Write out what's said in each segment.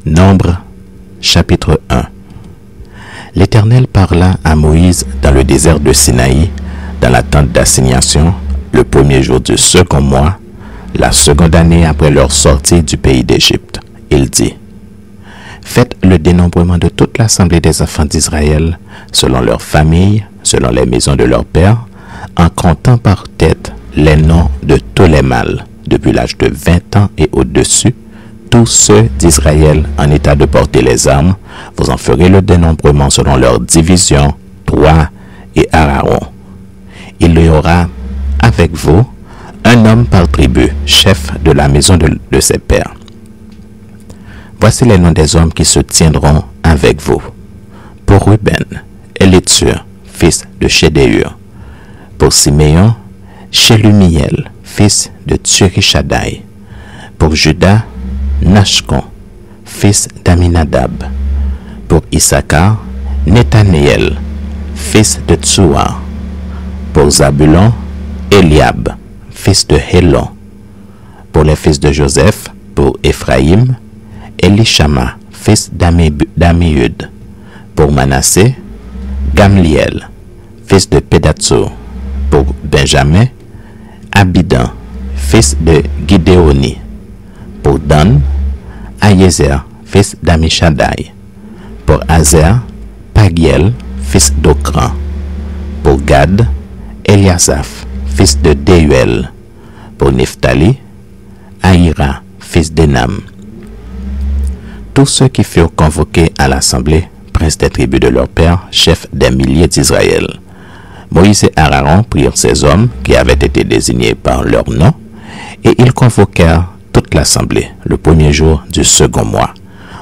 Nombre, chapitre 1. L'Éternel parla à Moïse dans le désert de Sinaï, dans la tente d'assignation, le premier jour du second mois, la seconde année après leur sortie du pays d'Égypte. Il dit: Faites le dénombrement de toute l'assemblée des enfants d'Israël, selon leurs familles, selon les maisons de leurs pères, en comptant par tête les noms de tous les mâles, depuis l'âge de 20 ans et au-dessus, tous ceux d'Israël en état de porter les armes. Vous en ferez le dénombrement selon leur division, toi et Aaron. Il y aura avec vous un homme par tribu, chef de la maison de ses pères. Voici les noms des hommes qui se tiendront avec vous. Pour Ruben, Élitsur, fils de Chédéur. Pour Siméon, Shelumiel, fils de Tsurishadai. Pour Juda, Nashkon, fils d'Aminadab. Pour Issachar, Nethanéel, fils de Tsuar. Pour Zabulon, Eliab, fils de Hélon. Pour les fils de Joseph, pour Éphraïm, Elishama, fils d'Amihud. Pour Manassé, Gamliel, fils de Pédatsur. Pour Benjamin, Abidan, fils de Gidéoni. Pour Dan, Ayezer, fils d'Amishadai. Pour Azer, Pagiel, fils d'Okran. Pour Gad, Eliasaph, fils de Deuel. Pour Nephtali, Aïra, fils d'Enam. Tous ceux qui furent convoqués à l'assemblée, princes des tribus de leur père, chefs des milliers d'Israël. Moïse et Aaron prirent ces hommes qui avaient été désignés par leur nom, et ils convoquèrent toute l'assemblée le premier jour du second mois.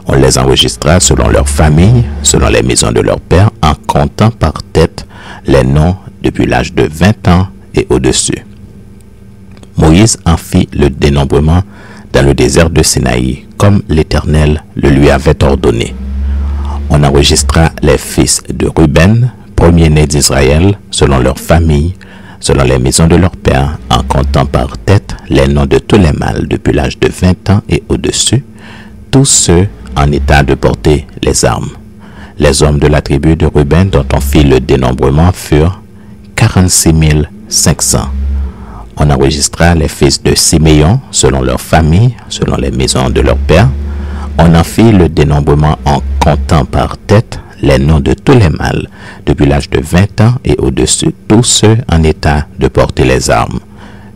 On les enregistra selon leur famille, selon les maisons de leur père, en comptant par tête les noms depuis l'âge de 20 ans et au-dessus. Moïse en fit le dénombrement dans le désert de Sinaï, comme l'Éternel le lui avait ordonné. On enregistra les fils de Ruben, premier-né d'Israël, selon leur famille, selon les maisons de leur père, en comptant par tête les noms de tous les mâles depuis l'âge de 20 ans et au-dessus, tous ceux en état de porter les armes. Les hommes de la tribu de Ruben dont on fit le dénombrement furent 46 500. On enregistra les fils de Siméon selon leur famille, selon les maisons de leur père. On en fit le dénombrement en comptant par tête les noms de tous les mâles depuis l'âge de 20 ans et au-dessus, tous ceux en état de porter les armes.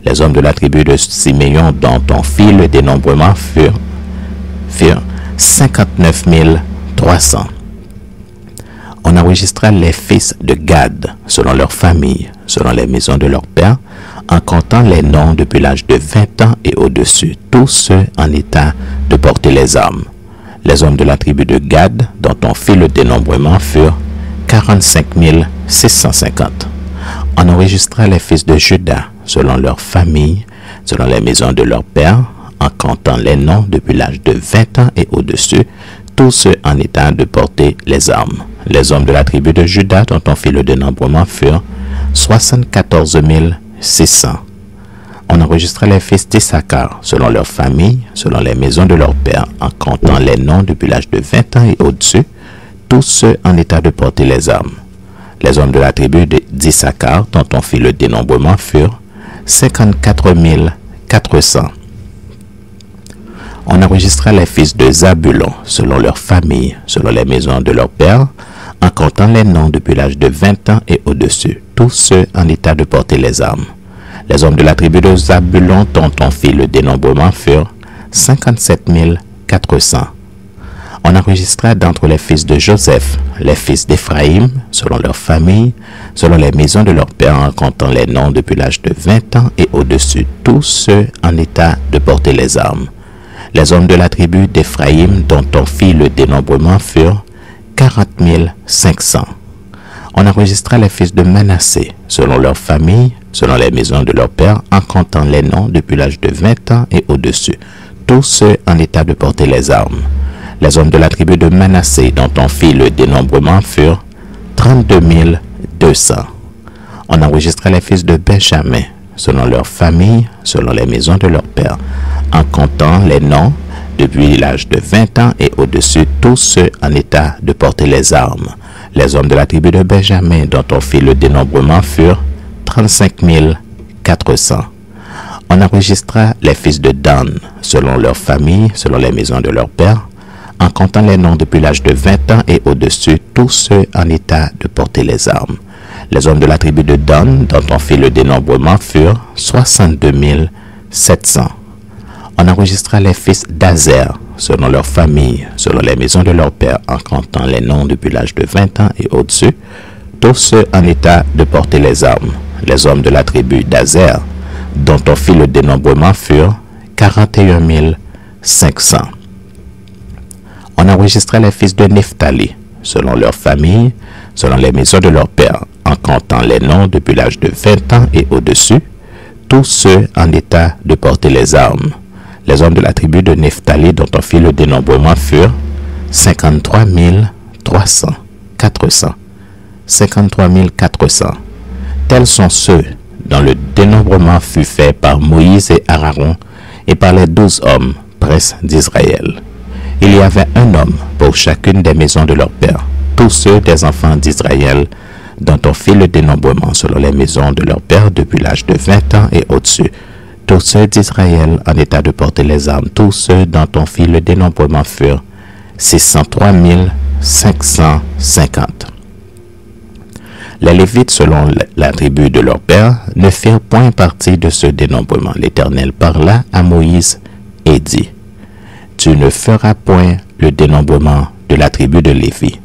Les hommes de la tribu de Siméon dont on fit le dénombrement furent 59 300. On enregistra les fils de Gad selon leur famille, selon les maisons de leur père, en comptant les noms depuis l'âge de 20 ans et au-dessus, tous ceux en état de porter les armes. Les hommes de la tribu de Gad, dont on fit le dénombrement, furent 45 650. On enregistra les fils de Juda, selon leur famille, selon les maisons de leur père, en comptant les noms depuis l'âge de 20 ans et au-dessus, tous ceux en état de porter les armes. Les hommes de la tribu de Juda, dont on fit le dénombrement, furent 74 600. On enregistra les fils d'Issachar, selon leur famille, selon les maisons de leur père, en comptant les noms depuis l'âge de 20 ans et au-dessus, tous ceux en état de porter les armes. Les hommes de la tribu d'Issachar, dont on fit le dénombrement, furent 54 400. On enregistra les fils de Zabulon, selon leur famille, selon les maisons de leur père, en comptant les noms depuis l'âge de 20 ans et au-dessus, tous ceux en état de porter les armes. Les hommes de la tribu de Zabulon, dont on fit le dénombrement, furent 57 400. On enregistra d'entre les fils de Joseph, les fils d'Éphraïm, selon leur famille, selon les maisons de leur père, en comptant les noms depuis l'âge de 20 ans et au-dessus, tous ceux en état de porter les armes. Les hommes de la tribu d'Éphraïm, dont on fit le dénombrement, furent 40 500. On enregistra les fils de Manassé, selon leur famille, selon les maisons de leur père, en comptant les noms depuis l'âge de 20 ans et au-dessus, tous ceux en état de porter les armes. Les hommes de la tribu de Manassé, dont on fit le dénombrement, furent 32 200. On enregistra les fils de Benjamin, selon leur famille, selon les maisons de leur père, en comptant les noms depuis l'âge de 20 ans et au-dessus, tous ceux en état de porter les armes. Les hommes de la tribu de Benjamin, dont on fit le dénombrement, furent 35 400. On enregistra les fils de Dan, selon leur famille, selon les maisons de leur père, en comptant les noms depuis l'âge de 20 ans et au-dessus, tous ceux en état de porter les armes. Les hommes de la tribu de Dan, dont on fit le dénombrement, furent 62 700. On enregistra les fils d'Azer, selon leur famille, selon les maisons de leur père, en comptant les noms depuis l'âge de 20 ans et au-dessus, tous ceux en état de porter les armes. Les hommes de la tribu d'Azer, dont on fit le dénombrement, furent 41 500. On enregistra les fils de Nephtali, selon leur famille, selon les maisons de leur père, en comptant les noms depuis l'âge de 20 ans et au-dessus, tous ceux en état de porter les armes. Les hommes de la tribu de Nephtali, dont on fit le dénombrement, furent 53 300, 400. 53 400. Tels sont ceux dont le dénombrement fut fait par Moïse et Aaron et par les 12 hommes, princes d'Israël. Il y avait un homme pour chacune des maisons de leur père, tous ceux des enfants d'Israël, dont on fit le dénombrement selon les maisons de leur père depuis l'âge de 20 ans et au-dessus. Tous ceux d'Israël en état de porter les armes, tous ceux dont on fit le dénombrement furent 603 550. Les Lévites, selon la tribu de leur père, ne firent point partie de ce dénombrement. L'Éternel parla à Moïse et dit, « Tu ne feras point le dénombrement de la tribu de Lévi,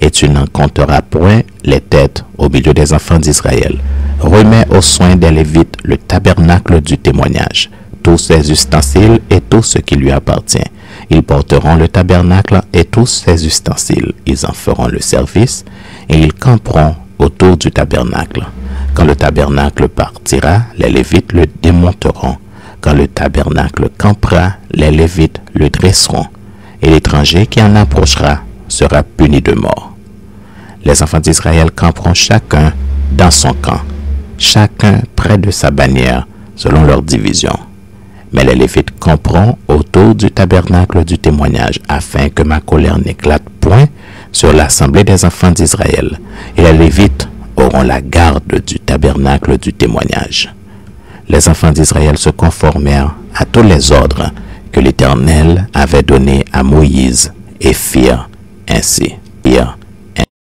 et tu n'en compteras point les têtes au milieu des enfants d'Israël. Remets aux soins des Lévites le tabernacle du témoignage, tous ses ustensiles et tout ce qui lui appartient. Ils porteront le tabernacle et tous ses ustensiles. Ils en feront le service et ils camperont autour du tabernacle. Quand le tabernacle partira, les Lévites le démonteront. Quand le tabernacle campera, les Lévites le dresseront, et l'étranger qui en approchera sera puni de mort. Les enfants d'Israël camperont chacun dans son camp, chacun près de sa bannière, selon leur division. Mais les Lévites camperont autour du tabernacle du témoignage, afin que ma colère n'éclate point sur l'assemblée des enfants d'Israël. Et les Lévites auront la garde du tabernacle du témoignage. Les enfants d'Israël se conformèrent à tous les ordres que l'Éternel avait donnés à Moïse et firent ainsi. Pire